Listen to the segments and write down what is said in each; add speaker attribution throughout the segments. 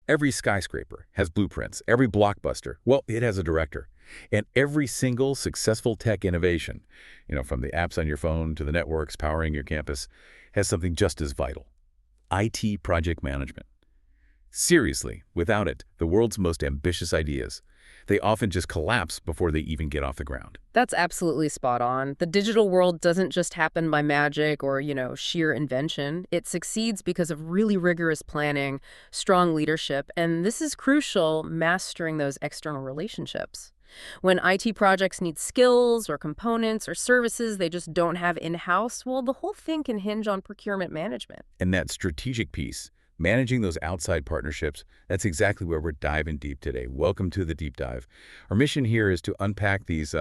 Speaker 1: Every skyscraper has blueprints. Every blockbuster, well, it has a director. And every single successful tech innovation, from the apps on your phone to the networks powering your campus, has something just as vital: IT project management. Seriously, without it, the world's most ambitious ideas, they often just collapse before they even get off the ground.
Speaker 2: That's absolutely spot on. The digital world doesn't just happen by magic or, sheer invention. It succeeds because of really rigorous planning, strong leadership, and this is crucial, mastering those external relationships. When IT projects need skills or components or services they just don't have in-house, well, the whole thing can hinge on procurement management.
Speaker 1: And that strategic piece, managing those outside partnerships, that's exactly where we're diving deep today. Welcome to the deep dive. Our mission here is to unpack these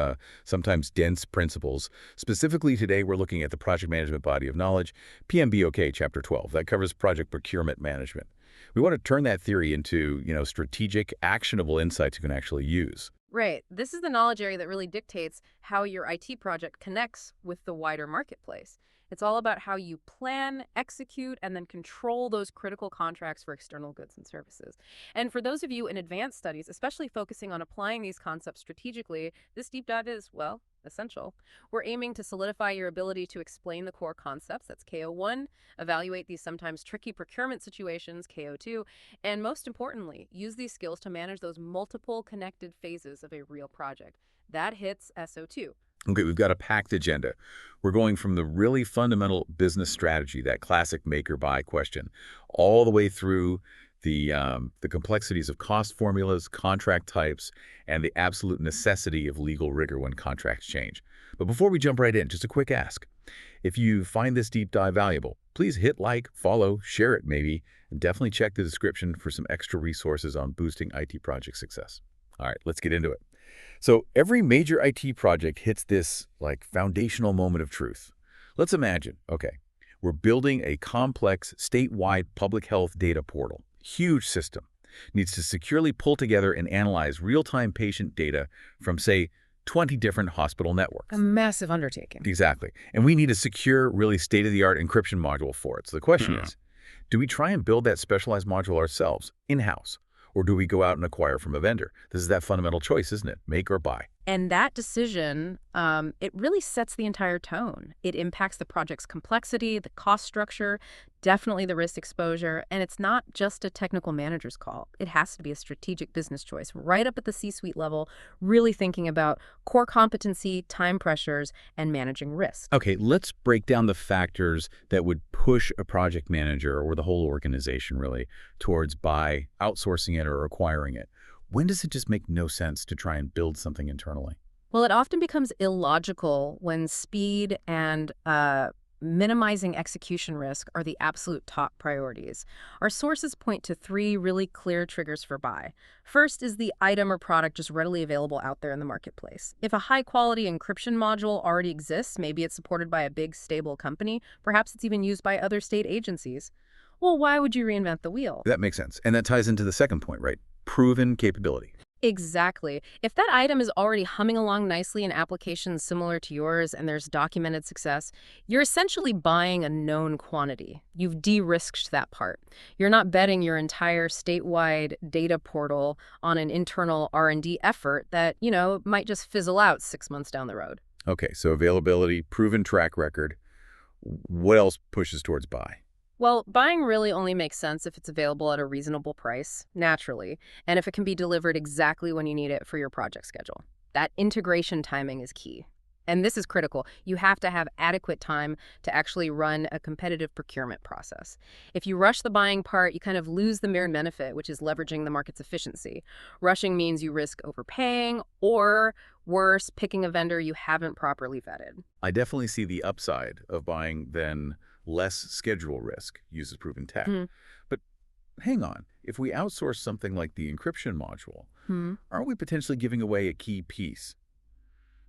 Speaker 1: sometimes dense principles. Specifically today, we're looking at the Project Management Body of Knowledge, PMBOK Chapter 12. That covers Project Procurement Management. We want to turn that theory into, strategic, actionable insights you can actually use.
Speaker 2: Right. This is the knowledge area that really dictates how your IT project connects with the wider marketplace. It's all about how you plan, execute, and then control those critical contracts for external goods and services. And for those of you in advanced studies, especially focusing on applying these concepts strategically, this deep dive is, well, essential. We're aiming to solidify your ability to explain the core concepts, that's KO1, evaluate these sometimes tricky procurement situations, KO2, and most importantly, use these skills to manage those multiple connected phases of a real project. That hits SO2.
Speaker 1: Okay, we've got a packed agenda. We're going from the really fundamental business strategy, that classic make or buy question, all the way through the complexities of cost formulas, contract types, and the absolute necessity of legal rigor when contracts change. But before we jump right in, just a quick ask. If you find this deep dive valuable, please hit like, follow, share it maybe, and definitely check the description for some extra resources on boosting IT project success. All right, let's get into it. So every major IT project hits this foundational moment of truth. Let's imagine, we're building a complex statewide public health data portal. Huge system. Needs to securely pull together and analyze real-time patient data from, say, 20 different hospital networks.
Speaker 2: A massive undertaking.
Speaker 1: Exactly. And we need a secure, really state-of-the-art encryption module for it. So the question is, do we try and build that specialized module ourselves, in-house? Or do we go out and acquire from a vendor? This is that fundamental choice, isn't it? Make or buy.
Speaker 2: And that decision, it really sets the entire tone. It impacts the project's complexity, the cost structure, definitely the risk exposure, and it's not just a technical manager's call. It has to be a strategic business choice, right up at the C-suite level, really thinking about core competency, time pressures, and managing risk.
Speaker 1: Okay, let's break down the factors that would push a project manager or the whole organization really towards buy, outsourcing it, or acquiring it. When does it just make no sense to try and build something internally?
Speaker 2: Well, it often becomes illogical when speed and minimizing execution risk are the absolute top priorities. Our sources point to three really clear triggers for buy. First is the item or product just readily available out there in the marketplace. If a high-quality encryption module already exists, maybe it's supported by a big, stable company, perhaps it's even used by other state agencies, well, why would you reinvent the wheel?
Speaker 1: That makes sense. And that ties into the second point, right? Proven capability.
Speaker 2: Exactly. If that item is already humming along nicely in applications similar to yours and there's documented success, you're essentially buying a known quantity. You've de-risked that part. You're not betting your entire statewide data portal on an internal R&D effort that, might just fizzle out 6 months down the road.
Speaker 1: Okay, so availability, proven track record. What else pushes towards buy?
Speaker 2: Well, buying really only makes sense if it's available at a reasonable price, naturally, and if it can be delivered exactly when you need it for your project schedule. That integration timing is key. And this is critical. You have to have adequate time to actually run a competitive procurement process. If you rush the buying part, you kind of lose the main benefit, which is leveraging the market's efficiency. Rushing means you risk overpaying or, worse, picking a vendor you haven't properly vetted.
Speaker 1: I definitely see the upside of buying then less schedule risk, uses proven tech. But hang on, if we outsource something like the encryption module, aren't we potentially giving away a key piece?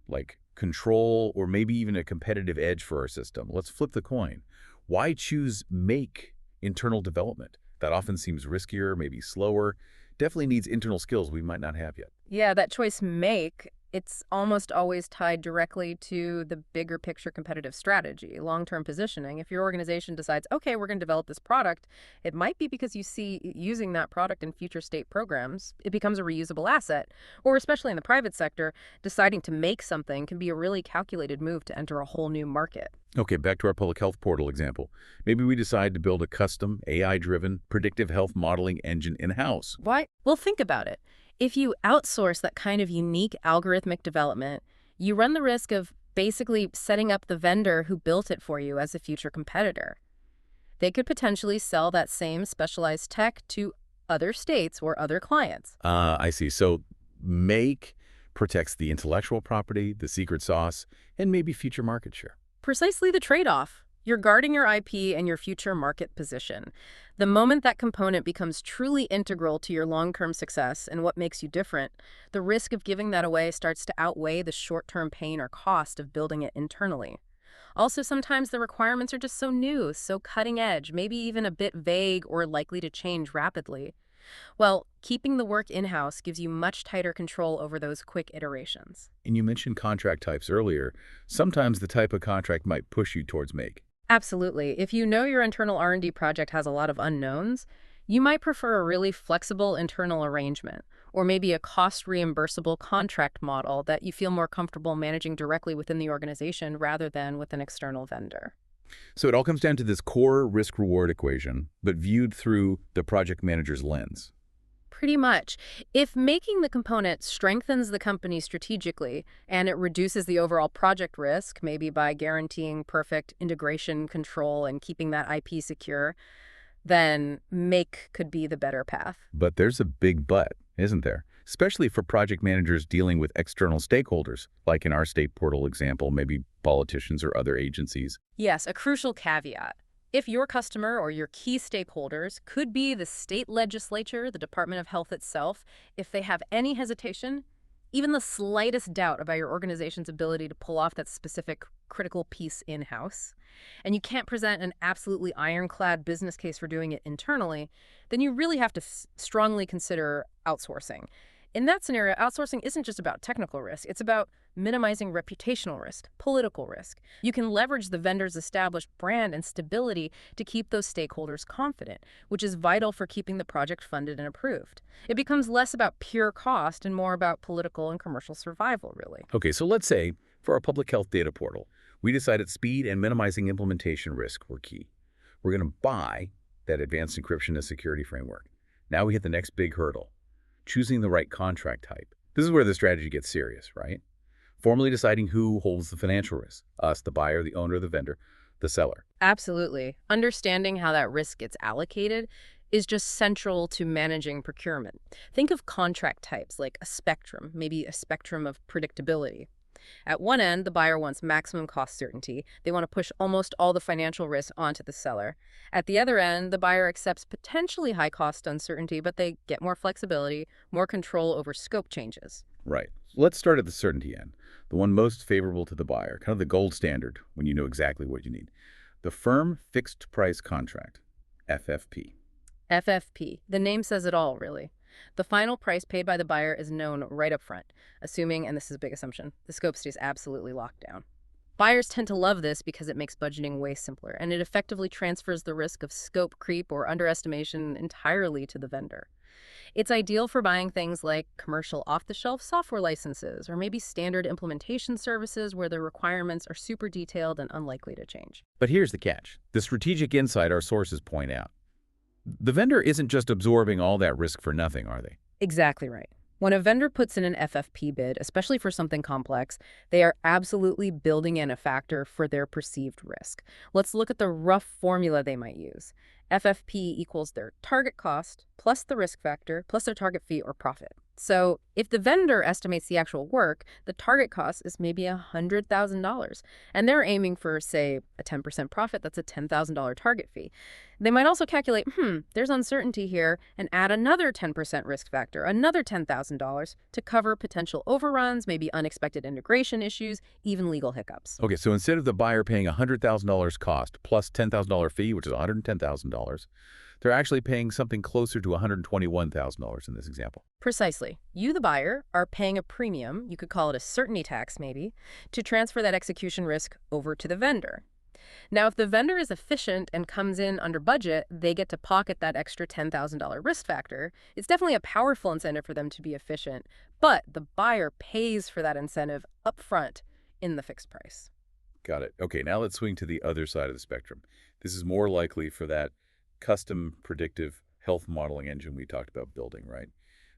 Speaker 1: Like control or maybe even a competitive edge for our system? Let's flip the coin. Why choose make internal development? That often seems riskier, maybe slower, definitely needs internal skills we might not have yet.
Speaker 2: Yeah, that choice make It's almost always tied directly to the bigger picture competitive strategy, long-term positioning. If your organization decides, okay, we're going to develop this product, it might be because you see using that product in future state programs, it becomes a reusable asset. Or especially in the private sector, deciding to make something can be a really calculated move to enter a whole new market.
Speaker 1: Okay, back to our public health portal example. Maybe we decide to build a custom, AI-driven predictive health modeling engine in-house.
Speaker 2: Why? Well, think about it. If you outsource that kind of unique algorithmic development, you run the risk of basically setting up the vendor who built it for you as a future competitor. They could potentially sell that same specialized tech to other states or other clients.
Speaker 1: I see. So make protects the intellectual property, the secret sauce, and maybe future market share.
Speaker 2: Precisely the trade-off. You're guarding your IP and your future market position. The moment that component becomes truly integral to your long-term success and what makes you different, the risk of giving that away starts to outweigh the short-term pain or cost of building it internally. Also, sometimes the requirements are just so new, so cutting edge, maybe even a bit vague or likely to change rapidly. Well, keeping the work in-house gives you much tighter control over those quick iterations.
Speaker 1: And you mentioned contract types earlier. Sometimes the type of contract might push you towards make.
Speaker 2: Absolutely. If you know your internal R&D project has a lot of unknowns, you might prefer a really flexible internal arrangement, or maybe a cost-reimbursable contract model that you feel more comfortable managing directly within the organization rather than with an external vendor.
Speaker 1: So it all comes down to this core risk-reward equation, but viewed through the project manager's lens.
Speaker 2: Pretty much. If making the component strengthens the company strategically and it reduces the overall project risk, maybe by guaranteeing perfect integration control and keeping that IP secure, then make could be the better path.
Speaker 1: But there's a big but, isn't there? Especially for project managers dealing with external stakeholders, like in our state portal example, maybe politicians or other agencies.
Speaker 2: Yes, a crucial caveat. If your customer or your key stakeholders could be the state legislature, the Department of Health itself, if they have any hesitation, even the slightest doubt about your organization's ability to pull off that specific critical piece in-house, and you can't present an absolutely ironclad business case for doing it internally, then you really have to strongly consider outsourcing. In that scenario, outsourcing isn't just about technical risk. It's about minimizing reputational risk, political risk. You can leverage the vendor's established brand and stability to keep those stakeholders confident, which is vital for keeping the project funded and approved. It becomes less about pure cost and more about political and commercial survival, really.
Speaker 1: Okay, so let's say for our public health data portal, we decided speed and minimizing implementation risk were key. We're going to buy that advanced encryption and security framework. Now we hit the next big hurdle. Choosing the right contract type. This is where the strategy gets serious, right? Formally deciding who holds the financial risk. Us, the buyer, the owner, the vendor, the seller.
Speaker 2: Absolutely. Understanding how that risk gets allocated is just central to managing procurement. Think of contract types like a spectrum, maybe a spectrum of predictability. At one end, the buyer wants maximum cost certainty. They want to push almost all the financial risk onto the seller. At the other end, the buyer accepts potentially high cost uncertainty, but they get more flexibility, more control over scope changes.
Speaker 1: Right. Let's start at the certainty end, the one most favorable to the buyer, kind of the gold standard when you know exactly what you need. The firm fixed price contract, FFP.
Speaker 2: FFP. The name says it all, really. The final price paid by the buyer is known right up front, assuming, and this is a big assumption, the scope stays absolutely locked down. Buyers tend to love this because it makes budgeting way simpler, and it effectively transfers the risk of scope creep or underestimation entirely to the vendor. It's ideal for buying things like commercial off-the-shelf software licenses or maybe standard implementation services where the requirements are super detailed and unlikely to change.
Speaker 1: But here's the catch. The strategic insight our sources point out. The vendor isn't just absorbing all that risk for nothing, are they?
Speaker 2: Exactly right. When a vendor puts in an FFP bid, especially for something complex, they are absolutely building in a factor for their perceived risk. Let's look at the rough formula they might use. FFP equals their target cost plus the risk factor plus their target fee or profit. So if the vendor estimates the actual work, the target cost is maybe $100,000, and they're aiming for, say, a 10% profit. That's a $10,000 target fee. They might also calculate, there's uncertainty here, and add another 10% risk factor, another $10,000 to cover potential overruns, maybe unexpected integration issues, even legal hiccups.
Speaker 1: Okay, so instead of the buyer paying $100,000 cost plus $10,000 fee, which is $110,000, They're actually paying something closer to $121,000 in this example.
Speaker 2: Precisely. You, the buyer, are paying a premium, you could call it a certainty tax maybe, to transfer that execution risk over to the vendor. Now, if the vendor is efficient and comes in under budget, they get to pocket that extra $10,000 risk factor. It's definitely a powerful incentive for them to be efficient, but the buyer pays for that incentive upfront in the fixed price.
Speaker 1: Got it. Okay, now let's swing to the other side of the spectrum. This is more likely for that custom predictive health modeling engine we talked about building, right?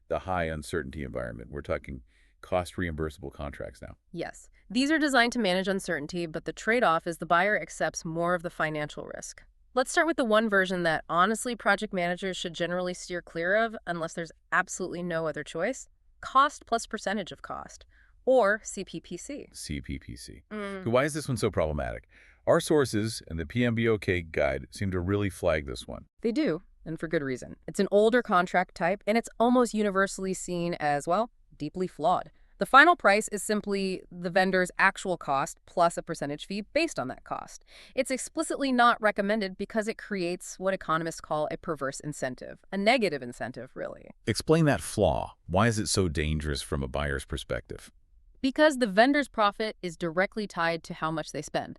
Speaker 1: The high uncertainty environment. We're talking cost reimbursable contracts now.
Speaker 2: Yes, these are designed to manage uncertainty, but the trade-off is the buyer accepts more of the financial risk. Let's start with the one version that honestly project managers should generally steer clear of unless there's absolutely no other choice. Cost plus percentage of cost, or CPPC.
Speaker 1: CPPC. Why is this one so problematic? Our sources and the PMBOK guide seem to really flag this one.
Speaker 2: They do, and for good reason. It's an older contract type, and it's almost universally seen as, well, deeply flawed. The final price is simply the vendor's actual cost plus a percentage fee based on that cost. It's explicitly not recommended because it creates what economists call a perverse incentive, a negative incentive, really.
Speaker 1: Explain that flaw. Why is it so dangerous from a buyer's perspective?
Speaker 2: Because the vendor's profit is directly tied to how much they spend.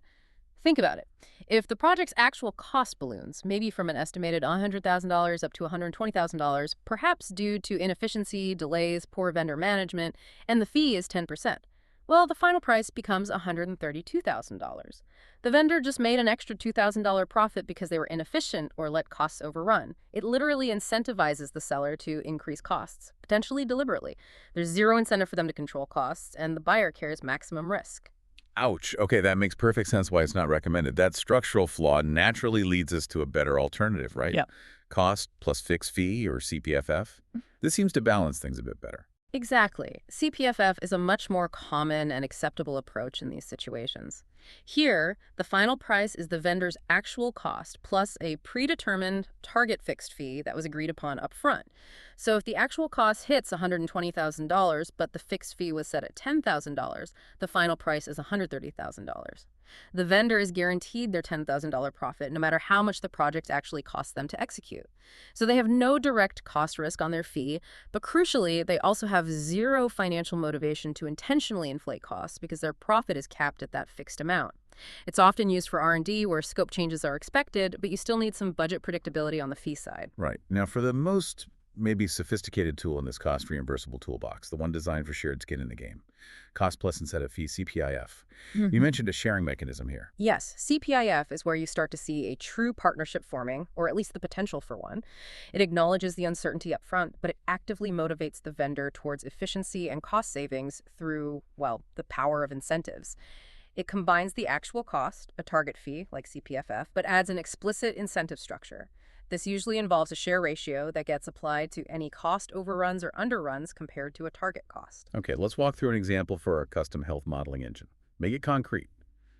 Speaker 2: Think about it. If the project's actual cost balloons, maybe from an estimated $100,000 up to $120,000, perhaps due to inefficiency, delays, poor vendor management, and the fee is 10%, well, the final price becomes $132,000. The vendor just made an extra $2,000 profit because they were inefficient or let costs overrun. It literally incentivizes the seller to increase costs, potentially deliberately. There's zero incentive for them to control costs, and the buyer carries maximum risk.
Speaker 1: Ouch. Okay, that makes perfect sense why it's not recommended. That structural flaw naturally leads us to a better alternative, right?
Speaker 2: Yeah.
Speaker 1: Cost plus fixed fee or CPFF. This seems to balance things a bit better.
Speaker 2: Exactly. CPFF is a much more common and acceptable approach in these situations. Here, the final price is the vendor's actual cost plus a predetermined target fixed fee that was agreed upon upfront. So if the actual cost hits $120,000, but the fixed fee was set at $10,000, the final price is $130,000. The vendor is guaranteed their $10,000 profit no matter how much the project actually costs them to execute. So they have no direct cost risk on their fee, but crucially, they also have zero financial motivation to intentionally inflate costs because their profit is capped at that fixed amount. It's often used for R&D where scope changes are expected, but you still need some budget predictability on the fee side.
Speaker 1: Right. Now, for the most maybe sophisticated tool in this cost reimbursable toolbox, the one designed for shared skin in the game, cost plus incentive fee, CPIF. You mentioned a sharing mechanism here.
Speaker 2: Yes, CPIF is where you start to see a true partnership forming, or at least the potential for one. It acknowledges the uncertainty up front, but it actively motivates the vendor towards efficiency and cost savings through, well, the power of incentives. It combines the actual cost, a target fee, like CPFF, but adds an explicit incentive structure. This usually involves a share ratio that gets applied to any cost overruns or underruns compared to a target cost.
Speaker 1: Okay, let's walk through an example for our custom health modeling engine. Make it concrete.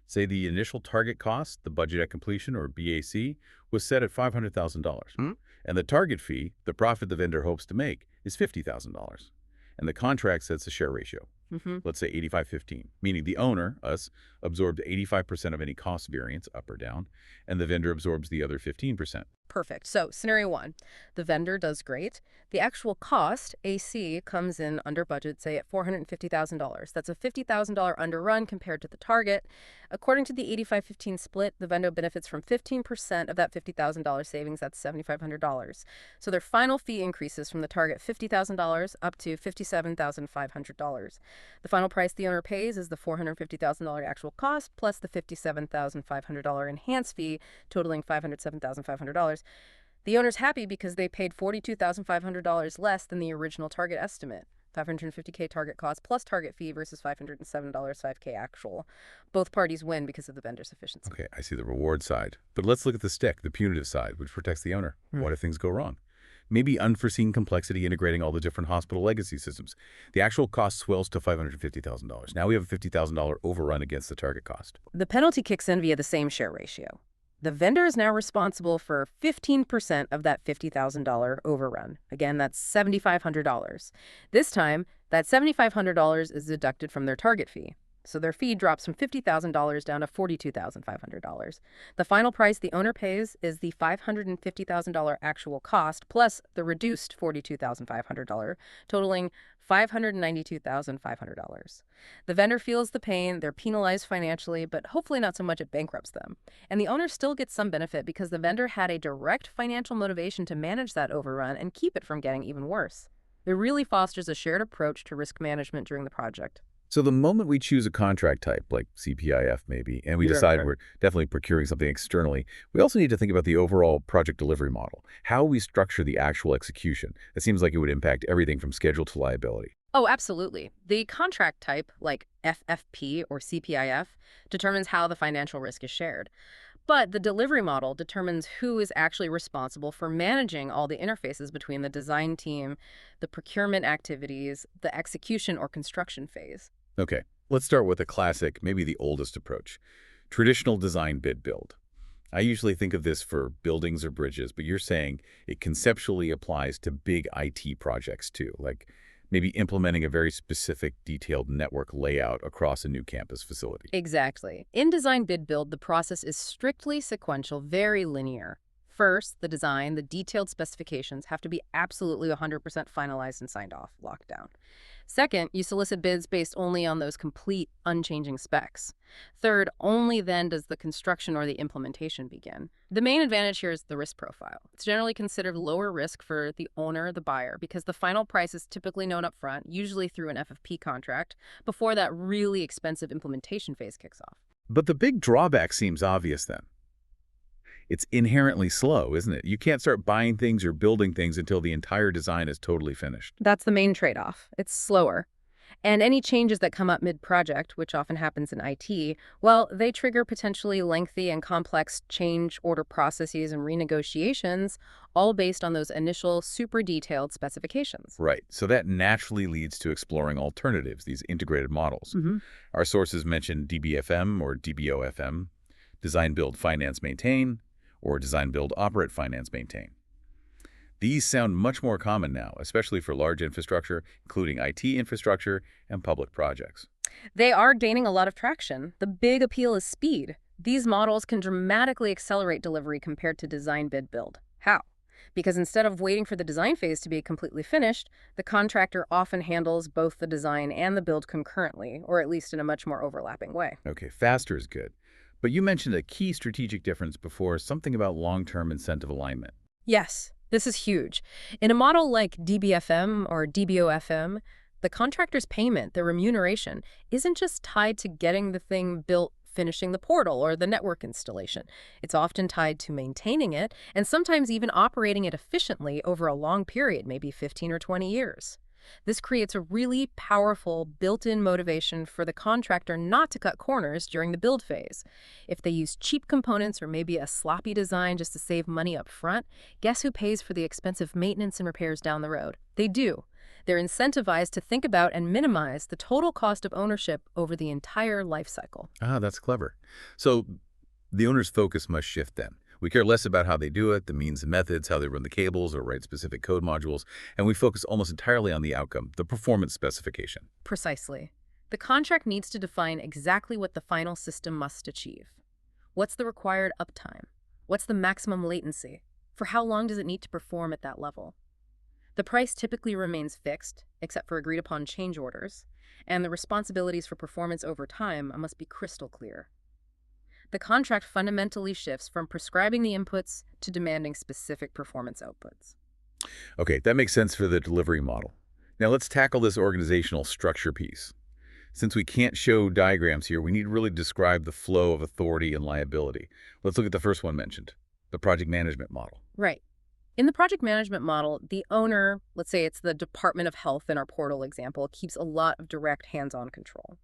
Speaker 1: Say the initial target cost, the budget at completion, or BAC, was set at $500,000. And the target fee, the profit the vendor hopes to make, is $50,000. And the contract sets a share ratio. Let's say 85-15, meaning the owner, us, absorbed 85% of any cost variance, up or down, and the vendor absorbs the other 15%.
Speaker 2: Perfect. So, scenario one, the vendor does great. The actual cost, AC, comes in under budget, say at $450,000. That's a $50,000 underrun compared to the target. According to the 85-15 split, the vendor benefits from 15% of that $50,000 savings. That's $7,500. So their final fee increases from the target $50,000 up to $57,500. The final price the owner pays is the $450,000 actual cost plus the $57,500 enhanced fee, totaling $507,500. The owner's happy because they paid $42,500 less than the original target estimate. $550K target cost plus target fee versus $507 5K actual. Both parties win because of the vendor's efficiency.
Speaker 1: Okay, I see the reward side. But let's look at the stick, the punitive side, which protects the owner. What if things go wrong? Maybe unforeseen complexity integrating all the different hospital legacy systems. The actual cost swells to $550,000. Now we have a $50,000 overrun against the target cost.
Speaker 2: The penalty kicks in via the same share ratio. The vendor is now responsible for 15% of that $50,000 overrun. Again, that's $7,500. This time, that $7,500 is deducted from their target fee. So their fee drops from $50,000 down to $42,500. The final price the owner pays is the $550,000 actual cost plus the reduced $42,500, totaling $592,500. The vendor feels the pain, they're penalized financially, but hopefully not so much it bankrupts them. And the owner still gets some benefit because the vendor had a direct financial motivation to manage that overrun and keep it from getting even worse. It really fosters a shared approach to risk management during the project.
Speaker 1: So the moment we choose a contract type, like CPIF maybe, and we decide we're definitely procuring something externally, we also need to think about the overall project delivery model, how we structure the actual execution. It seems like it would impact everything from schedule to liability.
Speaker 2: Oh, absolutely. The contract type, like FFP or CPIF, determines how the financial risk is shared. But the delivery model determines who is actually responsible for managing all the interfaces between the design team, the procurement activities, the execution or construction phase.
Speaker 1: Okay, let's start with a classic, maybe the oldest approach, traditional design bid build. I usually think of this for buildings or bridges, but you're saying it conceptually applies to big IT projects too, like maybe implementing a very specific detailed network layout across a new campus facility.
Speaker 2: Exactly. In design bid build, the process is strictly sequential, very linear. First, the design, the detailed specifications have to be absolutely 100% finalized and signed off, locked down. Second, you solicit bids based only on those complete, unchanging specs. Third, only then does the construction or the implementation begin. The main advantage here is the risk profile. It's generally considered lower risk for the owner, the buyer, because the final price is typically known up front, usually through an FFP contract, before that really expensive implementation phase kicks off.
Speaker 1: But the big drawback seems obvious then. It's inherently slow, isn't it? You can't start buying things or building things until the entire design is totally finished.
Speaker 2: That's the main trade-off. It's slower. And any changes that come up mid-project, which often happens in IT, well, they trigger potentially lengthy and complex change order processes and renegotiations, all based on those initial super detailed specifications.
Speaker 1: Right. So that naturally leads to exploring alternatives, these integrated models.
Speaker 2: Hmm.
Speaker 1: Our sources mention DBFM or DBOFM, design, build, finance, maintain, or design, build, operate, finance, maintain. These sound much more common now, especially for large infrastructure, including IT infrastructure and public projects.
Speaker 2: They are gaining a lot of traction. The big appeal is speed. These models can dramatically accelerate delivery compared to design bid build. How? Because instead of waiting for the design phase to be completely finished, the contractor often handles both the design and the build concurrently, or at least in a much more overlapping way.
Speaker 1: Okay, faster is good. But you mentioned a key strategic difference before, something about long-term incentive alignment.
Speaker 2: Yes, this is huge. In a model like DBFM or DBOFM, the contractor's payment, the remuneration, isn't just tied to getting the thing built, finishing the portal or the network installation. It's often tied to maintaining it and sometimes even operating it efficiently over a long period, maybe 15 or 20 years. This creates a really powerful built-in motivation for the contractor not to cut corners during the build phase. If they use cheap components or maybe a sloppy design just to save money up front, guess who pays for the expensive maintenance and repairs down the road? They do. They're incentivized to think about and minimize the total cost of ownership over the entire life cycle.
Speaker 1: Ah, that's clever. So the owner's focus must shift then. We care less about how they do it, the means and methods, how they run the cables or write specific code modules, and we focus almost entirely on the outcome, the performance specification.
Speaker 2: Precisely. The contract needs to define exactly what the final system must achieve. What's the required uptime? What's the maximum latency? For how long does it need to perform at that level? The price typically remains fixed, except for agreed-upon change orders, and the responsibilities for performance over time must be crystal clear. The contract fundamentally shifts from prescribing the inputs to demanding specific performance outputs.
Speaker 1: Okay, that makes sense for the delivery model. Now let's tackle this organizational structure piece. Since we can't show diagrams here, we need to really describe the flow of authority and liability. Let's look at the first one mentioned, the project management model.
Speaker 2: Right. In the project management model, the owner, let's say it's the Department of Health in our portal example, keeps a lot of direct hands-on control.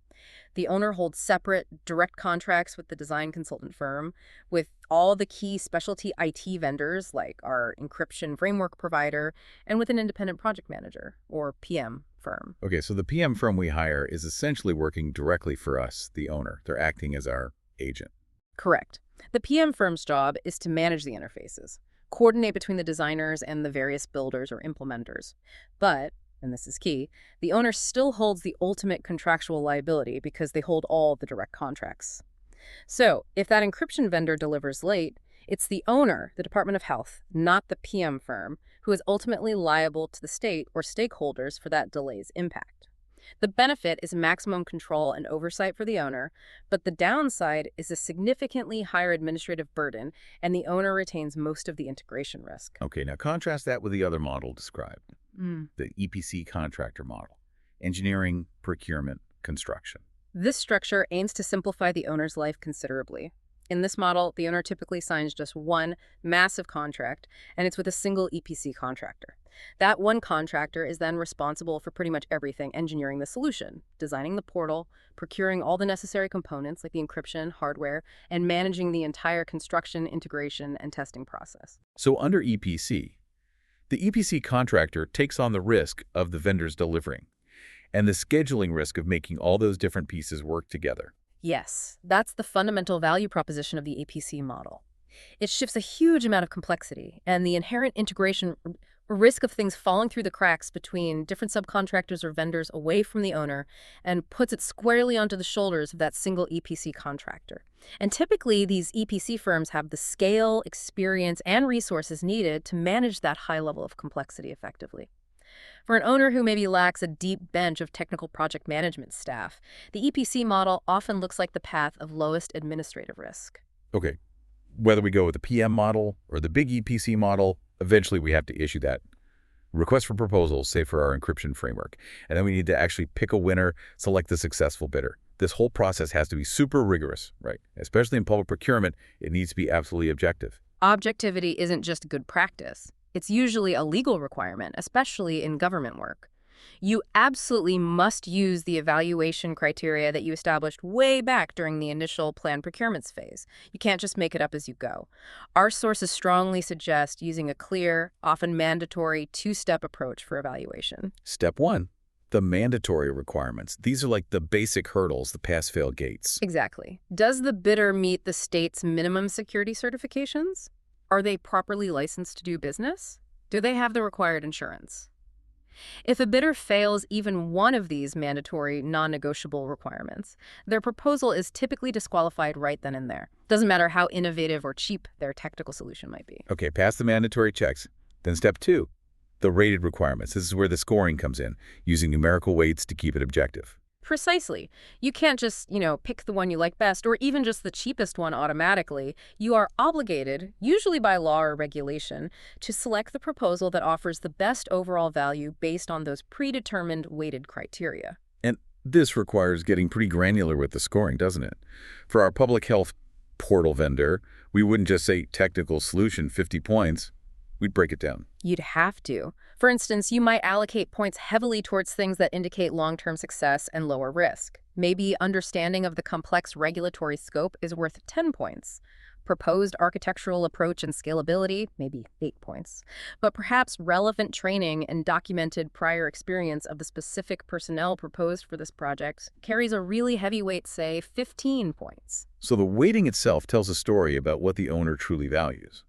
Speaker 2: The owner holds separate, direct contracts with the design consultant firm, with all the key specialty IT vendors like our encryption framework provider, and with an independent project manager, or PM, firm.
Speaker 1: Okay, so the PM firm we hire is essentially working directly for us, the owner. They're acting as our agent.
Speaker 2: Correct. The PM firm's job is to manage the interfaces, coordinate between the designers and the various builders or implementers. But and this is key, the owner still holds the ultimate contractual liability because they hold all the direct contracts. So, if that encryption vendor delivers late, it's the owner, the Department of Health, not the PM firm, who is ultimately liable to the state or stakeholders for that delay's impact. The benefit is maximum control and oversight for the owner, but the downside is a significantly higher administrative burden, and the owner retains most of the integration risk.
Speaker 1: Okay, now contrast that with the other model described,
Speaker 2: Mm.
Speaker 1: the EPC contractor model, engineering, procurement, construction.
Speaker 2: This structure aims to simplify the owner's life considerably. In this model, the owner typically signs just one massive contract, and it's with a single EPC contractor. That one contractor is then responsible for pretty much everything engineering the solution, designing the portal, procuring all the necessary components like the encryption, hardware, and managing the entire construction, integration, and testing process.
Speaker 1: So under EPC, the EPC contractor takes on the risk of the vendors delivering and the scheduling risk of making all those different pieces work together.
Speaker 2: Yes, that's the fundamental value proposition of the APC model. It shifts a huge amount of complexity and the inherent integration risk of things falling through the cracks between different subcontractors or vendors away from the owner and puts it squarely onto the shoulders of that single EPC contractor. And typically, these EPC firms have the scale, experience, and resources needed to manage that high level of complexity effectively. For an owner who maybe lacks a deep bench of technical project management staff, the EPC model often looks like the path of lowest administrative risk.
Speaker 1: Okay, whether we go with the PM model or the big EPC model, eventually we have to issue that request for proposals, say for our encryption framework. And then we need to actually pick a winner, select the successful bidder. This whole process has to be super rigorous, right? Especially in public procurement, it needs to be absolutely objective.
Speaker 2: Objectivity isn't just good practice. It's usually a legal requirement, especially in government work. You absolutely must use the evaluation criteria that you established way back during the initial planned procurements phase. You can't just make it up as you go. Our sources strongly suggest using a clear, often mandatory, two-step approach for evaluation.
Speaker 1: Step 1, the mandatory requirements. These are like the basic hurdles, the pass-fail gates.
Speaker 2: Exactly. Does the bidder meet the state's minimum security certifications? Are they properly licensed to do business? Do they have the required insurance? If a bidder fails even one of these mandatory, non-negotiable requirements, their proposal is typically disqualified right then and there. Doesn't matter how innovative or cheap their technical solution might be.
Speaker 1: Okay, pass the mandatory checks. Then step 2, the rated requirements. This is where the scoring comes in, using numerical weights to keep it objective.
Speaker 2: Precisely. You can't just, pick the one you like best or even just the cheapest one automatically. You are obligated, usually by law or regulation, to select the proposal that offers the best overall value based on those predetermined weighted criteria.
Speaker 1: And this requires getting pretty granular with the scoring, doesn't it? For our public health portal vendor, we wouldn't just say technical solution 50 points. We'd break it down.
Speaker 2: You'd have to. For instance, you might allocate points heavily towards things that indicate long-term success and lower risk. Maybe understanding of the complex regulatory scope is worth 10 points. Proposed architectural approach and scalability, maybe 8 points. But perhaps relevant training and documented prior experience of the specific personnel proposed for this project carries a really heavy weight, say 15 points.
Speaker 1: So the weighting itself tells a story about what the owner truly values.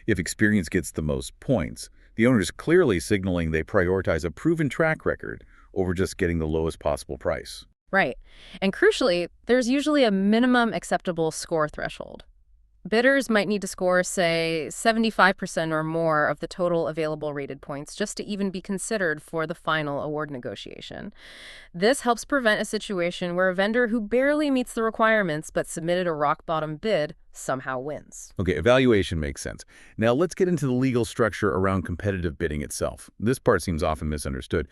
Speaker 1: If experience gets the most points, the owner is clearly signaling they prioritize a proven track record over just getting the lowest possible price.
Speaker 2: Right. And crucially, there's usually a minimum acceptable score threshold. Bidders might need to score, say, 75% or more of the total available rated points just to even be considered for the final award negotiation. This helps prevent a situation where a vendor who barely meets the requirements but submitted a rock-bottom bid somehow wins.
Speaker 1: Okay, evaluation makes sense. Now let's get into the legal structure around competitive bidding itself. This part seems often misunderstood.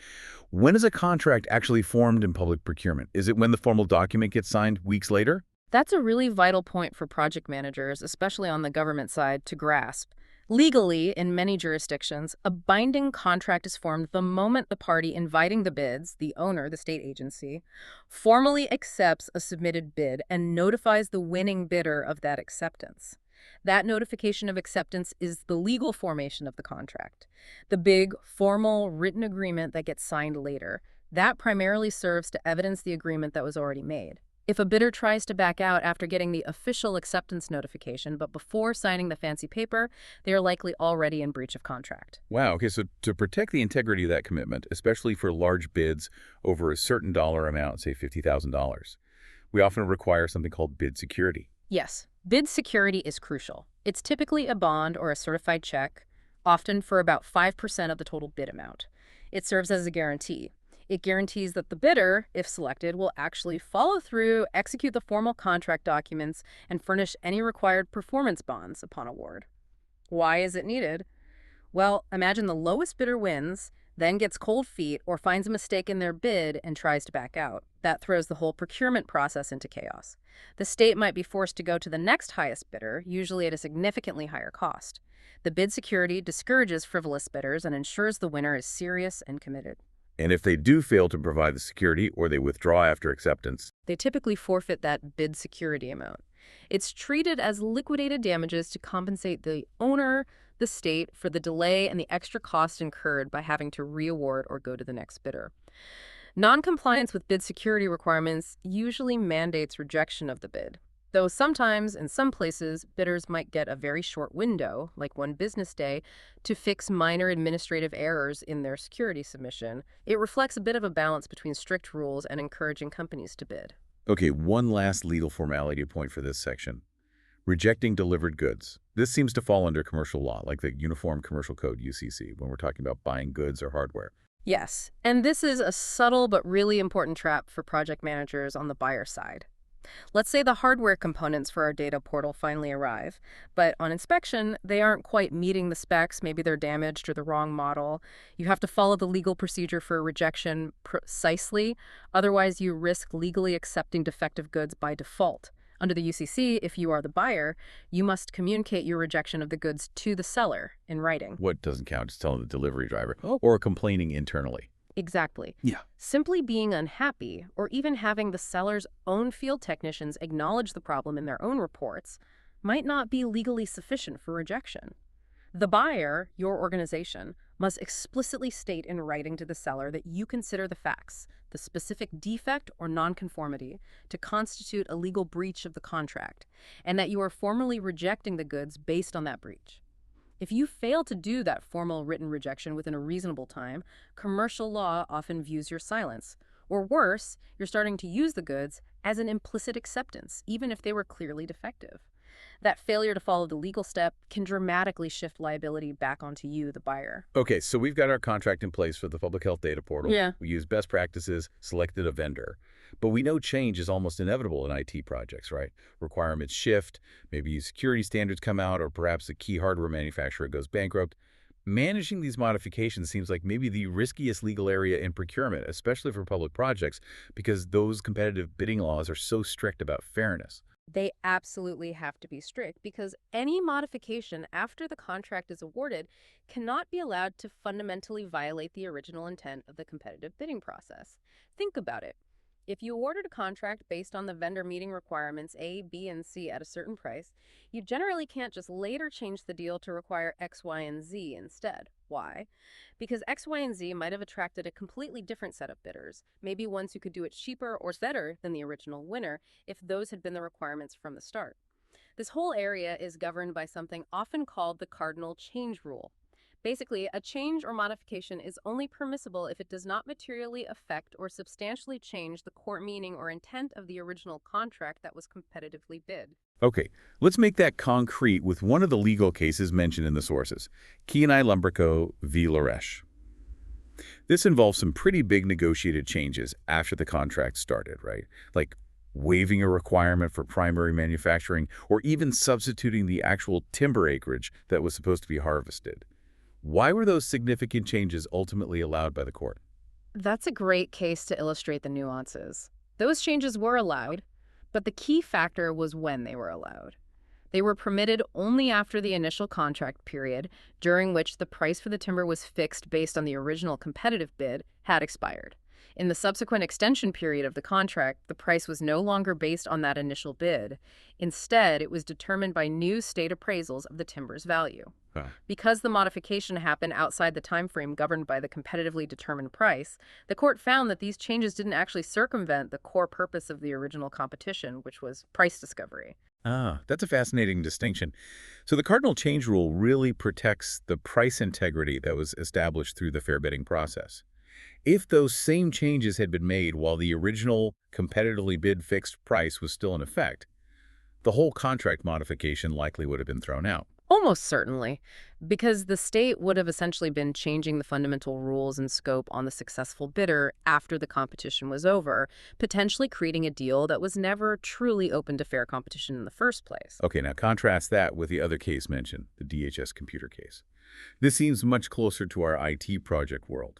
Speaker 1: When is a contract actually formed in public procurement? Is it when the formal document gets signed weeks later?
Speaker 2: That's a really vital point for project managers, especially on the government side, to grasp. Legally, in many jurisdictions, a binding contract is formed the moment the party inviting the bids, the owner, the state agency, formally accepts a submitted bid and notifies the winning bidder of that acceptance. That notification of acceptance is the legal formation of the contract, the big, formal, written agreement that gets signed later. That primarily serves to evidence the agreement that was already made. If a bidder tries to back out after getting the official acceptance notification but before signing the fancy paper, they are likely already in breach of contract.
Speaker 1: Wow, okay, so to protect the integrity of that commitment, especially for large bids over a certain dollar amount, say $50,000, we often require something called bid security.
Speaker 2: Yes, bid security is crucial. It's typically a bond or a certified check, often for about 5% of the total bid amount. It serves as a guarantee. It guarantees that the bidder, if selected, will actually follow through, execute the formal contract documents, and furnish any required performance bonds upon award. Why is it needed? Well, imagine the lowest bidder wins, then gets cold feet or finds a mistake in their bid and tries to back out. That throws the whole procurement process into chaos. The state might be forced to go to the next highest bidder, usually at a significantly higher cost. The bid security discourages frivolous bidders and ensures the winner is serious and committed.
Speaker 1: And if they do fail to provide the security or they withdraw after acceptance,
Speaker 2: They typically forfeit that bid security amount. It's treated as liquidated damages to compensate the owner, the state, for the delay and the extra cost incurred by having to reaward or go to the next bidder. Noncompliance with bid security requirements usually mandates rejection of the bid. Though sometimes, in some places, bidders might get a very short window, like one business day, to fix minor administrative errors in their security submission. It reflects a bit of a balance between strict rules and encouraging companies to bid.
Speaker 1: okay, one last legal formality point for this section. Rejecting delivered goods. This seems to fall under commercial law, like the Uniform Commercial Code, UCC, when we're talking about buying goods or hardware.
Speaker 2: Yes, and this is a subtle but really important trap for project managers on the buyer side. Let's say the hardware components for our data portal finally arrive, but on inspection, they aren't quite meeting the specs. Maybe they're damaged or the wrong model. You have to follow the legal procedure for rejection precisely. Otherwise, you risk legally accepting defective goods by default. Under the UCC, if you are the buyer, you must communicate your rejection of the goods to the seller in writing.
Speaker 1: What doesn't count is telling the delivery driver or complaining internally.
Speaker 2: Exactly.
Speaker 1: Yeah.
Speaker 2: Simply being unhappy, or even having the seller's own field technicians acknowledge the problem in their own reports, might not be legally sufficient for rejection. The buyer, your organization, must explicitly state in writing to the seller that you consider the facts, the specific defect or nonconformity, to constitute a legal breach of the contract, and that you are formally rejecting the goods based on that breach. If you fail to do that formal written rejection within a reasonable time, commercial law often views your silence. Or worse, you're starting to use the goods as an implicit acceptance, even if they were clearly defective. That failure to follow the legal step can dramatically shift liability back onto you, the buyer.
Speaker 1: Okay, so we've got our contract in place for the public health data portal.
Speaker 2: Yeah.
Speaker 1: We use best practices, selected a vendor. But we know change is almost inevitable in IT projects, right? Requirements shift, maybe security standards come out, or perhaps a key hardware manufacturer goes bankrupt. Managing these modifications seems like maybe the riskiest legal area in procurement, especially for public projects, because those competitive bidding laws are so strict about fairness.
Speaker 2: They absolutely have to be strict because any modification after the contract is awarded cannot be allowed to fundamentally violate the original intent of the competitive bidding process. Think about it. If you awarded a contract based on the vendor meeting requirements A, B, and C at a certain price, you generally can't just later change the deal to require X, Y, and Z instead. Why? Because X, Y, and Z might have attracted a completely different set of bidders, maybe ones who could do it cheaper or better than the original winner if those had been the requirements from the start. This whole area is governed by something often called the cardinal change rule. Basically, a change or modification is only permissible if it does not materially affect or substantially change the core meaning or intent of the original contract that was competitively bid.
Speaker 1: Okay, let's make that concrete with one of the legal cases mentioned in the sources, Key&I Lumberco v. Laresh. This involves some pretty big negotiated changes after the contract started, right? Like waiving a requirement for primary manufacturing or even substituting the actual timber acreage that was supposed to be harvested. Why were those significant changes ultimately allowed by the court?
Speaker 2: That's a great case to illustrate the nuances. Those changes were allowed, but the key factor was when they were allowed. They were permitted only after the initial contract period, during which the price for the timber was fixed based on the original competitive bid, had expired. In the subsequent extension period of the contract, the price was no longer based on that initial bid. Instead, it was determined by new state appraisals of the timber's value.
Speaker 1: Wow.
Speaker 2: Because the modification happened outside the time frame governed by the competitively determined price, the court found that these changes didn't actually circumvent the core purpose of the original competition, which was price discovery.
Speaker 1: Ah, that's a fascinating distinction. So the cardinal change rule really protects the price integrity that was established through the fair bidding process. If those same changes had been made while the original competitively bid fixed price was still in effect, the whole contract modification likely would have been thrown out.
Speaker 2: Almost certainly, because the state would have essentially been changing the fundamental rules and scope on the successful bidder after the competition was over, potentially creating a deal that was never truly open to fair competition in the first place.
Speaker 1: Okay, now contrast that with the other case mentioned, the DHS computer case. This seems much closer to our IT project world.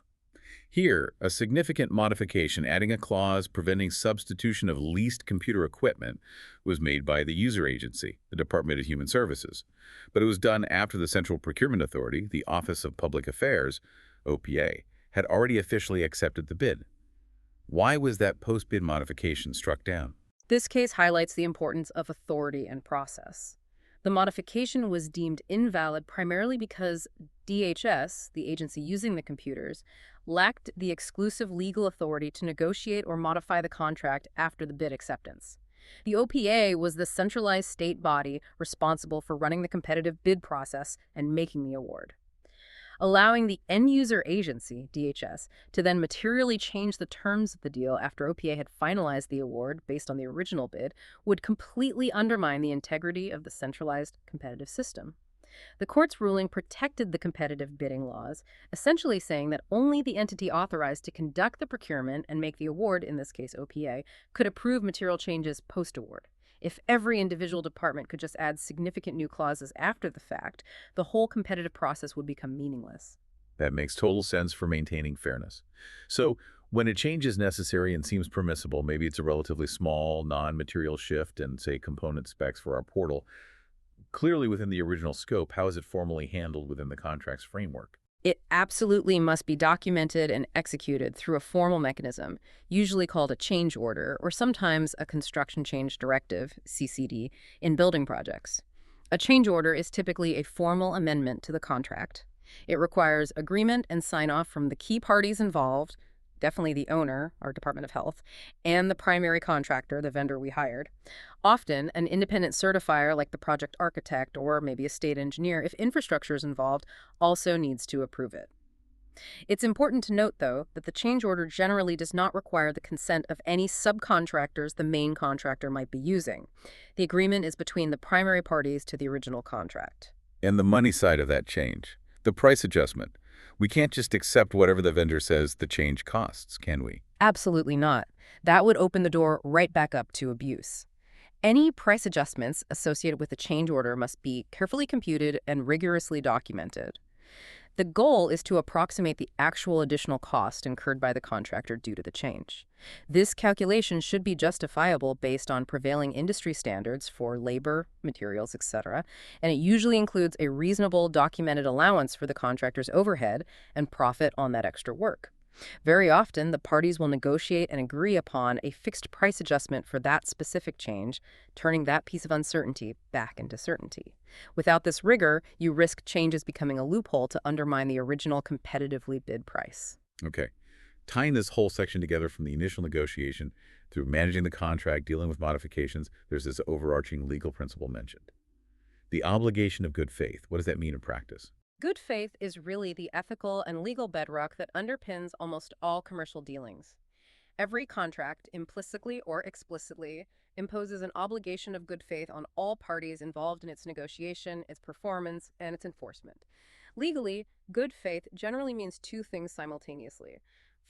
Speaker 1: Here, a significant modification adding a clause preventing substitution of leased computer equipment was made by the user agency, the Department of Human Services. But it was done after the Central Procurement Authority, the Office of Public Affairs, OPA, had already officially accepted the bid. Why was that post-bid modification struck down?
Speaker 2: This case highlights the importance of authority and process. The modification was deemed invalid primarily because DHS, the agency using the computers, lacked the exclusive legal authority to negotiate or modify the contract after the bid acceptance. The OPA was the centralized state body responsible for running the competitive bid process and making the award. Allowing the end-user agency, DHS, to then materially change the terms of the deal after OPA had finalized the award based on the original bid would completely undermine the integrity of the centralized competitive system. The court's ruling protected the competitive bidding laws, essentially saying that only the entity authorized to conduct the procurement and make the award, in this case OPA, could approve material changes post-award. If every individual department could just add significant new clauses after the fact, the whole competitive process would become meaningless.
Speaker 1: That makes total sense for maintaining fairness. So, when a change is necessary and seems permissible, maybe it's a relatively small, non-material shift in, say, component specs for our portal, clearly within the original scope, how is it formally handled within the contract's framework?
Speaker 2: It absolutely must be documented and executed through a formal mechanism, usually called a change order or sometimes a construction change directive, CCD, in building projects. A change order is typically a formal amendment to the contract. It requires agreement and sign-off from the key parties involved, definitely the owner, our Department of Health, and the primary contractor, the vendor we hired. Often, an independent certifier like the project architect or maybe a state engineer, if infrastructure is involved, also needs to approve it. It's important to note, though, that the change order generally does not require the consent of any subcontractors the main contractor might be using. The agreement is between the primary parties to the original contract.
Speaker 1: And the money side of that change, the price adjustment. We can't just accept whatever the vendor says the change costs, can we?
Speaker 2: Absolutely not. That would open the door right back up to abuse. Any price adjustments associated with a change order must be carefully computed and rigorously documented. The goal is to approximate the actual additional cost incurred by the contractor due to the change. This calculation should be justifiable based on prevailing industry standards for labor, materials, etc., and it usually includes a reasonable documented allowance for the contractor's overhead and profit on that extra work. Very often, the parties will negotiate and agree upon a fixed price adjustment for that specific change, turning that piece of uncertainty back into certainty. Without this rigor, you risk changes becoming a loophole to undermine the original competitively bid price.
Speaker 1: Okay. Tying this whole section together from the initial negotiation through managing the contract, dealing with modifications, there's this overarching legal principle mentioned. The obligation of good faith. What does that mean in practice?
Speaker 2: Good faith is really the ethical and legal bedrock that underpins almost all commercial dealings. Every contract, implicitly or explicitly, imposes an obligation of good faith on all parties involved in its negotiation, its performance, and its enforcement. Legally, good faith generally means two things simultaneously.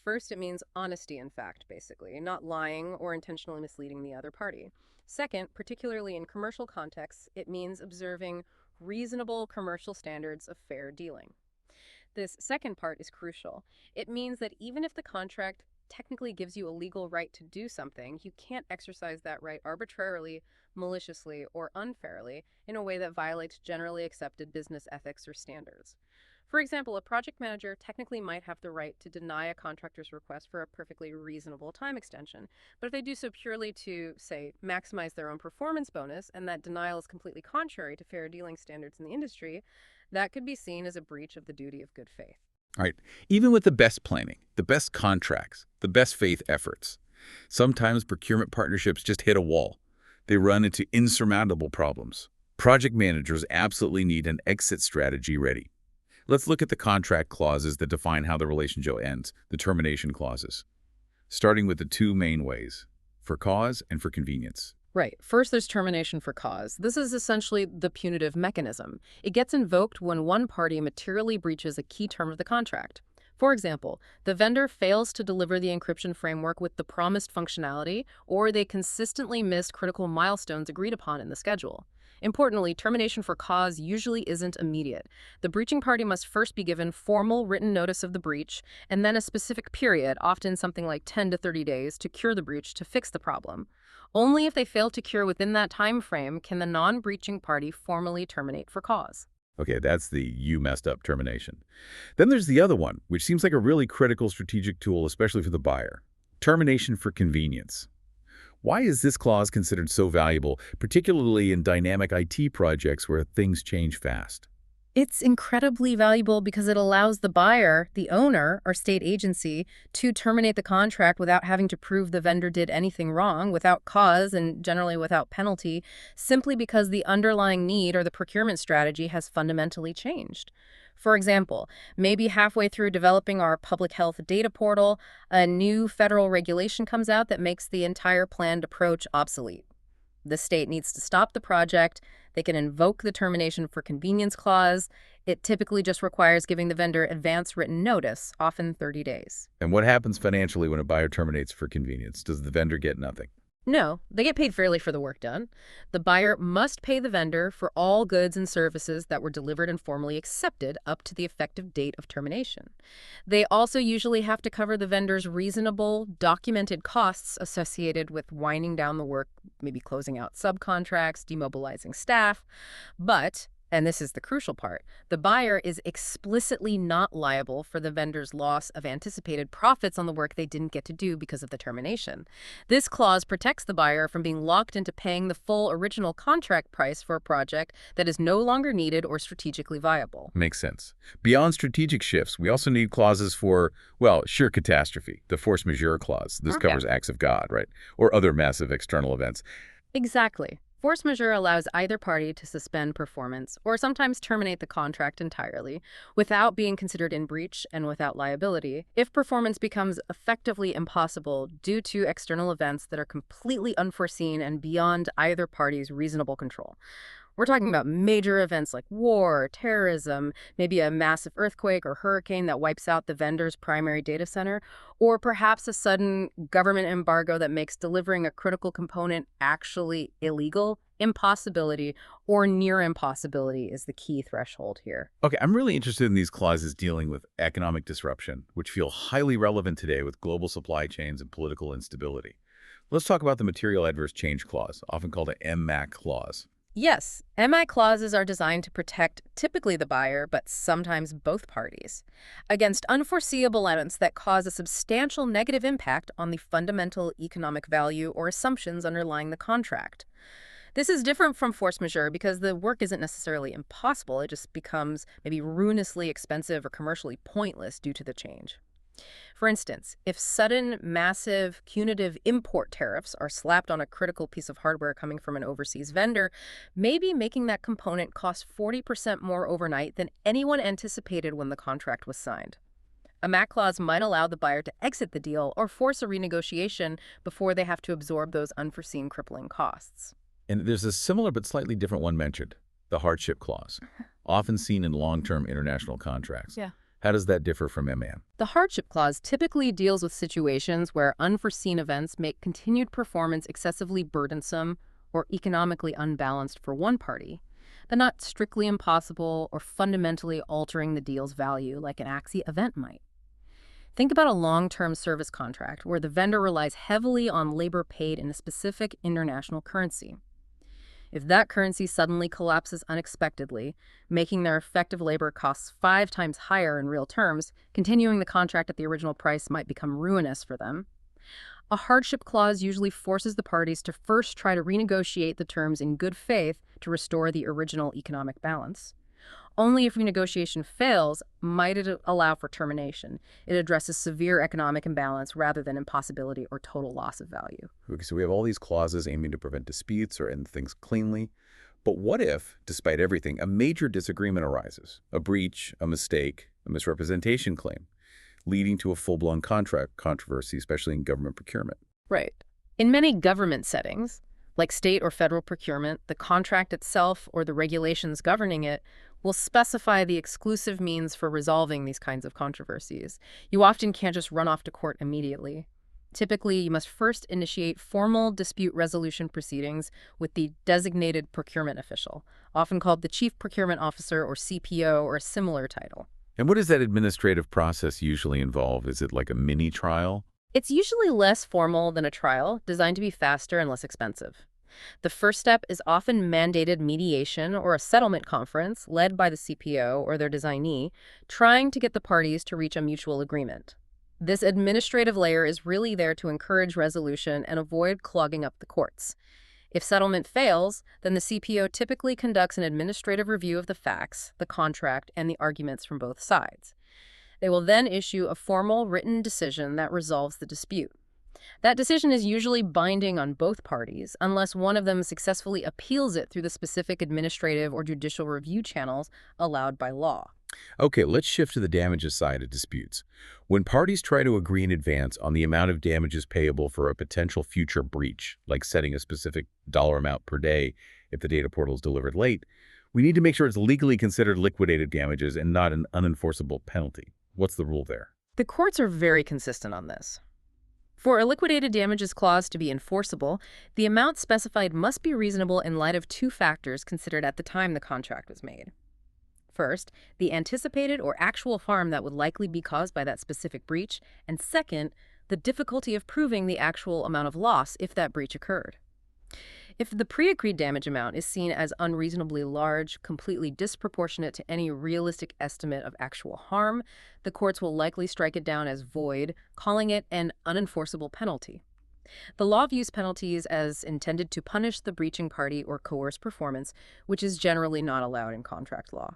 Speaker 2: First, it means honesty in fact, basically, not lying or intentionally misleading the other party. Second, particularly in commercial contexts, it means observing reasonable commercial standards of fair dealing. This second part is crucial. It means that even if the contract technically gives you a legal right to do something, you can't exercise that right arbitrarily, maliciously, or unfairly in a way that violates generally accepted business ethics or standards. For example, a project manager technically might have the right to deny a contractor's request for a perfectly reasonable time extension, but if they do so purely to, say, maximize their own performance bonus, and that denial is completely contrary to fair dealing standards in the industry, That could be seen as a breach of the duty of good faith.
Speaker 1: All right. Even with the best planning, the best contracts, the best faith efforts, sometimes procurement partnerships just hit a wall. They run into insurmountable problems. Project managers absolutely need an exit strategy ready. Let's look at the contract clauses that define how the relationship ends, the termination clauses, starting with the two main ways, for cause and for convenience.
Speaker 2: Right. First, there's termination for cause. This is essentially the punitive mechanism. It gets invoked when one party materially breaches a key term of the contract. For example, the vendor fails to deliver the encryption framework with the promised functionality, or they consistently miss critical milestones agreed upon in the schedule. Importantly, termination for cause usually isn't immediate. The breaching party must first be given formal written notice of the breach, and then a specific period, often something like 10 to 30 days, to cure the breach to fix the problem. Only if they fail to cure within that time frame can the non-breaching party formally terminate for cause.
Speaker 1: Okay, that's the you messed up termination. Then there's the other one, which seems like a really critical strategic tool, especially for the buyer. Termination for convenience. Why is this clause considered so valuable, particularly in dynamic IT projects where things change fast?
Speaker 2: It's incredibly valuable because it allows the buyer, the owner, or state agency to terminate the contract without having to prove the vendor did anything wrong, without cause and generally without penalty, simply because the underlying need or the procurement strategy has fundamentally changed. For example, maybe halfway through developing our public health data portal, a new federal regulation comes out that makes the entire planned approach obsolete. The state needs to stop the project. They can invoke the termination for convenience clause. It typically just requires giving the vendor advance written notice, often 30 days.
Speaker 1: And what happens financially when a buyer terminates for convenience? Does the vendor get nothing?
Speaker 2: No, they get paid fairly for the work done. The buyer must pay the vendor for all goods and services that were delivered and formally accepted up to the effective date of termination. They also usually have to cover the vendor's reasonable, documented costs associated with winding down the work, maybe closing out subcontracts, demobilizing staff. But, and this is the crucial part, the buyer is explicitly not liable for the vendor's loss of anticipated profits on the work they didn't get to do because of the termination. This clause protects the buyer from being locked into paying the full original contract price for a project that is no longer needed or strategically viable.
Speaker 1: Makes sense. Beyond strategic shifts, we also need clauses for, well, sheer catastrophe, the force majeure clause. This covers acts of God, right? Or other massive external events.
Speaker 2: Exactly. Force majeure allows either party to suspend performance or sometimes terminate the contract entirely without being considered in breach and without liability if performance becomes effectively impossible due to external events that are completely unforeseen and beyond either party's reasonable control. We're talking about major events like war, terrorism, maybe a massive earthquake or hurricane that wipes out the vendor's primary data center, or perhaps a sudden government embargo that makes delivering a critical component actually illegal. Impossibility or near impossibility is the key threshold here.
Speaker 1: Okay, I'm really interested in these clauses dealing with economic disruption, which feel highly relevant today with global supply chains and political instability. Let's talk about the Material Adverse Change Clause, often called an MAC clause.
Speaker 2: Yes, MI clauses are designed to protect typically the buyer, but sometimes both parties, against unforeseeable events that cause a substantial negative impact on the fundamental economic value or assumptions underlying the contract. This is different from force majeure because the work isn't necessarily impossible. It just becomes maybe ruinously expensive or commercially pointless due to the change. For instance, if sudden, massive, punitive import tariffs are slapped on a critical piece of hardware coming from an overseas vendor, maybe making that component cost 40% more overnight than anyone anticipated when the contract was signed. A MAC clause might allow the buyer to exit the deal or force a renegotiation before they have to absorb those unforeseen crippling costs.
Speaker 1: And there's a similar but slightly different one mentioned, the hardship clause, often seen in long-term international contracts.
Speaker 2: Yeah.
Speaker 1: How does that differ from MAM?
Speaker 2: The hardship clause typically deals with situations where unforeseen events make continued performance excessively burdensome or economically unbalanced for one party, but not strictly impossible or fundamentally altering the deal's value like an AXI event might. Think about a long-term service contract where the vendor relies heavily on labor paid in a specific international currency. If that currency suddenly collapses unexpectedly, making their effective labor costs 5 times higher in real terms, continuing the contract at the original price might become ruinous for them. A hardship clause usually forces the parties to first try to renegotiate the terms in good faith to restore the original economic balance. Only if renegotiation fails might it allow for termination. It addresses severe economic imbalance rather than impossibility or total loss of value.
Speaker 1: Okay, so we have all these clauses aiming to prevent disputes or end things cleanly. But what if, despite everything, a major disagreement arises? A breach, a mistake, a misrepresentation claim, leading to a full-blown contract controversy, especially in government procurement.
Speaker 2: Right. In many government settings, like state or federal procurement, the contract itself or the regulations governing it will specify the exclusive means for resolving these kinds of controversies. You often can't just run off to court immediately. Typically, you must first initiate formal dispute resolution proceedings with the designated procurement official, often called the Chief Procurement Officer or CPO or a similar title.
Speaker 1: And what does that administrative process usually involve? Is it like a mini trial?
Speaker 2: It's usually less formal than a trial, designed to be faster and less expensive. The first step is often mandated mediation or a settlement conference led by the CPO or their designee, trying to get the parties to reach a mutual agreement. This administrative layer is really there to encourage resolution and avoid clogging up the courts. If settlement fails, then the CPO typically conducts an administrative review of the facts, the contract, and the arguments from both sides. They will then issue a formal written decision that resolves the dispute. That decision is usually binding on both parties, unless one of them successfully appeals it through the specific administrative or judicial review channels allowed by law.
Speaker 1: Okay, let's shift to the damages side of disputes. When parties try to agree in advance on the amount of damages payable for a potential future breach, like setting a specific dollar amount per day if the data portal is delivered late, we need to make sure it's legally considered liquidated damages and not an unenforceable penalty. What's the rule there?
Speaker 2: The courts are very consistent on this. For a liquidated damages clause to be enforceable, the amount specified must be reasonable in light of two factors considered at the time the contract was made. First, the anticipated or actual harm that would likely be caused by that specific breach, and second, the difficulty of proving the actual amount of loss if that breach occurred. If the pre-agreed damage amount is seen as unreasonably large, completely disproportionate to any realistic estimate of actual harm, the courts will likely strike it down as void, calling it an unenforceable penalty. The law views penalties as intended to punish the breaching party or coerce performance, which is generally not allowed in contract law.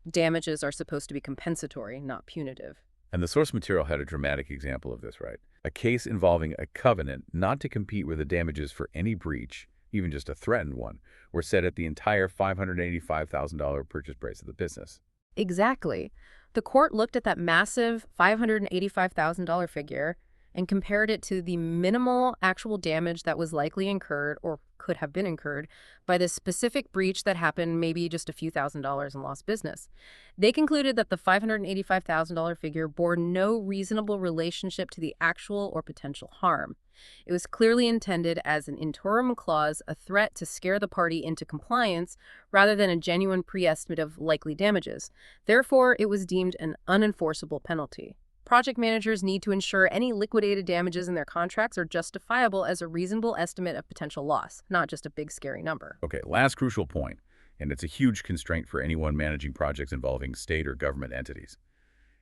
Speaker 2: Damages are supposed to be compensatory, not punitive.
Speaker 1: And the source material had a dramatic example of this, right? A case involving a covenant not to compete where the damages for any breach, even just a threatened one, were set at the entire $585,000 purchase price of the business.
Speaker 2: Exactly. The court looked at that massive $585,000 figure and compared it to the minimal actual damage that was likely incurred or could have been incurred by this specific breach that happened maybe just a few $1,000s in lost business. They concluded that the $585,000 figure bore no reasonable relationship to the actual or potential harm. It was clearly intended as an interim clause, a threat to scare the party into compliance rather than a genuine pre-estimate of likely damages. Therefore, it was deemed an unenforceable penalty. Project managers need to ensure any liquidated damages in their contracts are justifiable as a reasonable estimate of potential loss, not just a big scary number.
Speaker 1: Okay, last crucial point, and it's a huge constraint for anyone managing projects involving state or government entities: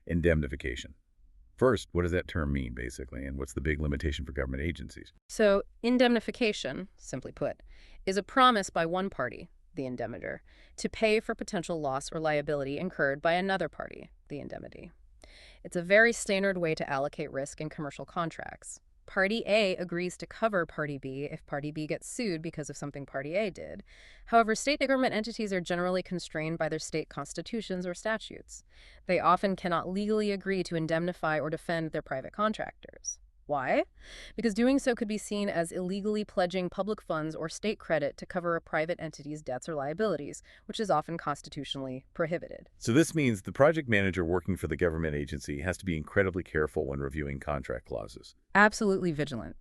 Speaker 1: indemnification. First, what does that term mean, basically, and what's the big limitation for government agencies?
Speaker 2: So, indemnification, simply put, is a promise by one party, the indemnitor, to pay for potential loss or liability incurred by another party, the indemnity. It's a very standard way to allocate risk in commercial contracts. Party A agrees to cover Party B if Party B gets sued because of something Party A did. However, state and government entities are generally constrained by their state constitutions or statutes. They often cannot legally agree to indemnify or defend their private contractors. Why? Because doing so could be seen as illegally pledging public funds or state credit to cover a private entity's debts or liabilities, which is often constitutionally prohibited.
Speaker 1: So this means the project manager working for the government agency has to be incredibly careful when reviewing contract clauses.
Speaker 2: Absolutely vigilant.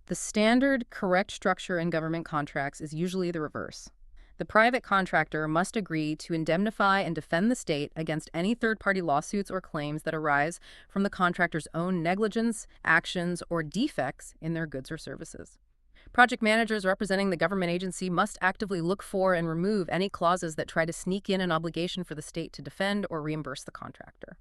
Speaker 2: The standard, correct structure in government contracts is usually the reverse. The private contractor must agree to indemnify and defend the state against any third-party lawsuits or claims that arise from the contractor's own negligence, actions, or defects in their goods or services. Project managers representing the government agency must actively look for and remove any clauses that try to sneak in an obligation for the state to defend or reimburse the contractor.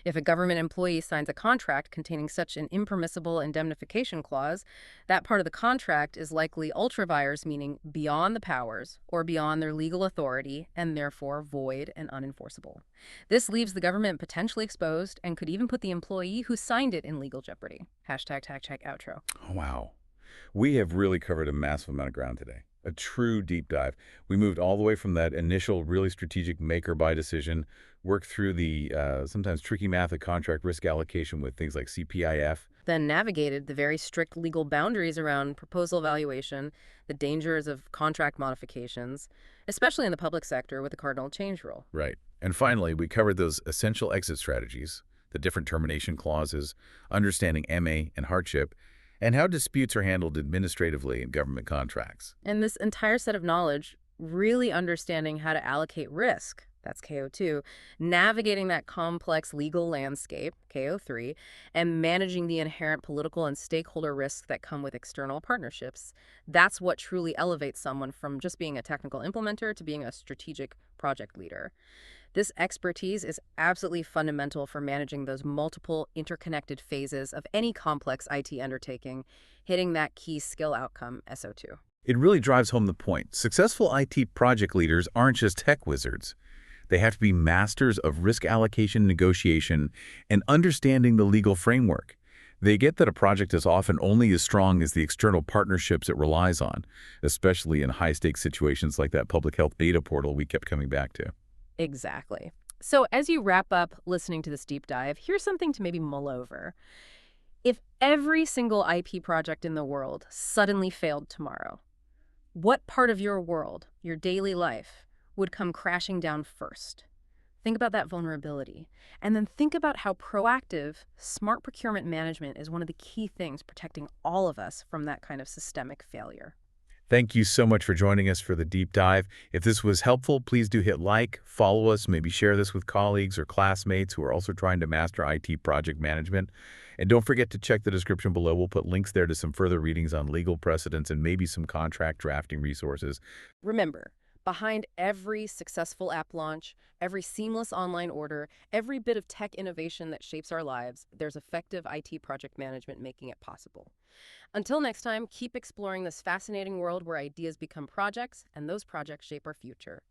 Speaker 2: If a government employee signs a contract containing such an impermissible indemnification clause, that part of the contract is likely ultra vires, meaning beyond the powers or beyond their legal authority and therefore void and unenforceable. This leaves the government potentially exposed and could even put the employee who signed it in legal jeopardy. Hashtag tag check outro.
Speaker 1: Oh, wow. We have really covered a massive amount of ground today. A true deep dive. We moved all the way from that initial really strategic make or buy decision, worked through the sometimes tricky math of contract risk allocation with things like CPIF.
Speaker 2: Then navigated the very strict legal boundaries around proposal evaluation, the dangers of contract modifications, especially in the public sector with the cardinal change rule.
Speaker 1: Right. And finally, we covered those essential exit strategies, the different termination clauses, understanding MA and hardship, and how disputes are handled administratively in government contracts.
Speaker 2: And this entire set of knowledge, really understanding how to allocate risk, that's KO2, navigating that complex legal landscape, KO3, and managing the inherent political and stakeholder risks that come with external partnerships, that's what truly elevates someone from just being a technical implementer to being a strategic project leader. This expertise is absolutely fundamental for managing those multiple interconnected phases of any complex IT undertaking, hitting that key skill outcome, SO2.
Speaker 1: It really drives home the point. Successful IT project leaders aren't just tech wizards. They have to be masters of risk allocation negotiation and understanding the legal framework. They get that a project is often only as strong as the external partnerships it relies on, especially in high-stakes situations like that public health data portal we kept coming back to.
Speaker 2: Exactly. So as you wrap up listening to this deep dive, here's something to maybe mull over. If every single IP project in the world suddenly failed tomorrow, what part of your world, your daily life, would come crashing down first? Think about that vulnerability. And then think about how proactive, smart procurement management is one of the key things protecting all of us from that kind of systemic failure.
Speaker 1: Thank you so much for joining us for the deep dive. If this was helpful, please do hit like, follow us, maybe share this with colleagues or classmates who are also trying to master IT project management. And don't forget to check the description below. We'll put links there to some further readings on legal precedents and maybe some contract drafting resources.
Speaker 2: Remember, behind every successful app launch, every seamless online order, every bit of tech innovation that shapes our lives, there's effective IT project management making it possible. Until next time, keep exploring this fascinating world where ideas become projects and those projects shape our future.